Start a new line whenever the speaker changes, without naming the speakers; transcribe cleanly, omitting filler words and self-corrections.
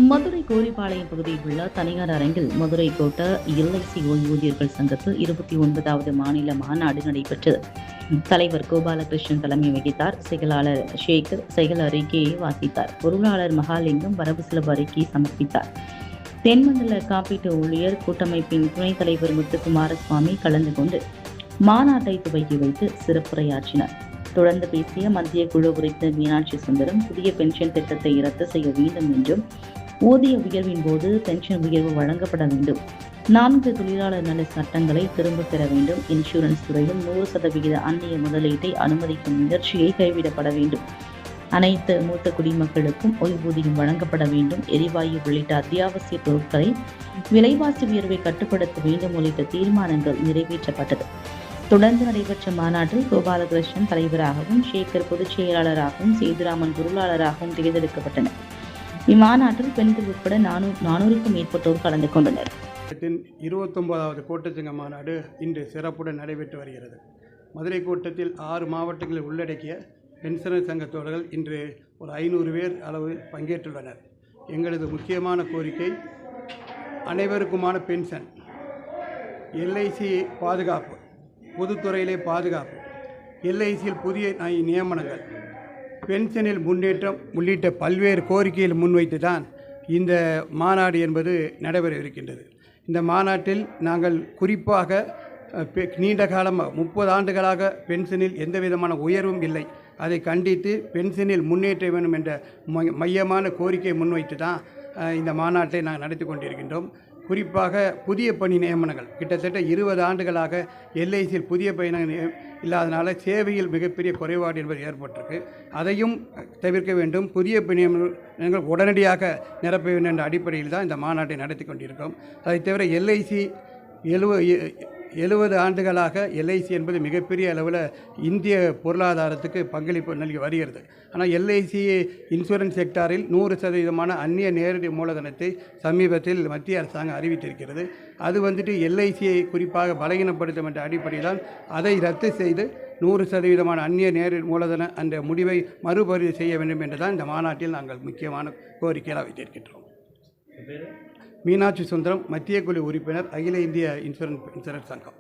மதுரை கோரிப்பாளையம் பகுதியில் உள்ள தனியார் அரங்கில் மதுரை கோட்ட எல்ஐசி ஓய்வூதியர்கள் சங்கத்தில் 29வது மாநில மாநாடு நடைபெற்றது. தலைவர் கோபாலகிருஷ்ணன் தலைமை வகித்தார். செயலாளர் சேகர் செயல் அறிக்கையை வாசித்தார். பொருளாளர் மகாலிங்கம் வரவு செலவு அறிக்கையை சமர்ப்பித்தார். தென்மண்டல காப்பீட்டு ஊழியர் கூட்டமைப்பின் துணைத் தலைவர் முத்துக்குமாரசுவாமி கலந்து கொண்டு மாநாட்டை துவக்கி வைத்து சிறப்புரையாற்றினார். தொடர்ந்து பேசிய மத்திய குழு உறுப்பினர் மீனாட்சி சுந்தரம், புதிய பென்ஷன் திட்டத்தை ரத்து செய்ய வேண்டும் என்றும், ஊதிய உயர்வின் போது பென்ஷன் உயர்வு வழங்கப்பட வேண்டும், 4 தொழிலாளர் நல சட்டங்களை திரும்பப் பெற வேண்டும், இன்சூரன்ஸ் துறையில் 100% அந்நிய முதலீட்டை அனுமதிக்கும் முயற்சியை கைவிடப்பட வேண்டும், அனைத்து மூத்த குடிமக்களுக்கும் ஓய்வூதியம் வழங்கப்பட வேண்டும், எரிவாயு உள்ளிட்ட அத்தியாவசிய பொருட்களை விலைவாசி உயர்வை கட்டுப்படுத்த வேண்டும் உள்ளிட்ட தீர்மானங்கள் நிறைவேற்றப்பட்டது. தொடர்ந்து நடைபெற்ற மாநாட்டில் கோபாலகிருஷ்ணன் தலைவராகவும், சேகர் பொதுச் செயலாளராகவும், சேதுராமன் பொருளாளராகவும் தேர்ந்தெடுக்கப்பட்டனர். இம்மாநாட்டில் பெண்கள் உட்பட 400க்கும் மேற்பட்டோர் கலந்து கொண்டனர்.
29வது கோட்டச்சங்க மாநாடு இன்று சிறப்புடன் நடைபெற்று வருகிறது. மதுரை கோட்டத்தில் 6 மாவட்டங்களில் உள்ளடக்கிய பென்ஷனர் சங்க தோழர்கள் இன்று ஒரு 500 பேர் அளவு பங்கேற்றுள்ளனர். எங்களது முக்கியமான கோரிக்கை அனைவருக்குமான பென்ஷன், எல்ஐசி பாதுகாப்பு, பொதுத்துறையிலே பாதுகாப்பு, எல்ஐசியில் புதிய நியமனங்கள், பென்ஷனில் முன்னேற்றம் உள்ளிட்ட பல்வேறு கோரிக்கைகள் முன்வைத்து தான் இந்த மாநாடு என்பது நடைபெற இருக்கின்றது. இந்த மாநாட்டில் நாங்கள் குறிப்பாக நீண்ட காலமாக 30 ஆண்டுகளாக பென்ஷனில் எந்த விதமான உயர்வும் இல்லை, அதை கண்டித்து பென்ஷனில் முன்னேற்ற வேண்டும் என்ற மையமான கோரிக்கையை முன்வைத்து தான் இந்த மாநாட்டை நாங்கள் நடத்தி கொண்டிருக்கின்றோம். குறிப்பாக புதிய பணி நியமனங்கள் கிட்டத்தட்ட 20 ஆண்டுகளாக எல்ஐசியில் புதிய பணி இல்லாதனால சேவையில் மிகப்பெரிய குறைபாடு என்பது ஏற்பட்டிருக்கு. அதையும் தவிர்க்க வேண்டும். புதிய பணி நியமனங்கள் உடனடியாக நிரப்ப வேண்டும் என்ற அடிப்படையில் தான் இந்த மாநாட்டை நடத்தி கொண்டிருக்கிறோம். அதை தவிர எல்ஐசி 70 ஆண்டுகளாக எல்ஐசி என்பது மிகப்பெரிய அளவில் இந்திய பொருளாதாரத்துக்கு பங்களிப்பு நல்கி வருகிறது. ஆனால் எல்ஐசி இன்சூரன்ஸ் செக்டாரில் 100% அந்நிய நேரடி மூலதனத்தை சமீபத்தில் மத்திய அரசாங்கம் அறிவித்திருக்கிறது. அது எல்ஐசியை குறிப்பாக பலகீனப்படுத்தும் என்ற அடிப்படையில் தான் அதை ரத்து செய்து 100% அந்நிய நேரடி மூலதன அந்த முடிவை மறுபரிசீலனை செய்ய வேண்டும் என்று தான் இந்த மாநாட்டில் நாங்கள் முக்கியமான கோரிக்கையாக வைத்திருக்கின்றோம். மீனாட்சி சுந்தரம், மத்திய குழு உறுப்பினர், அகில இந்திய இன்சூரன்ஸ் சங்கம்.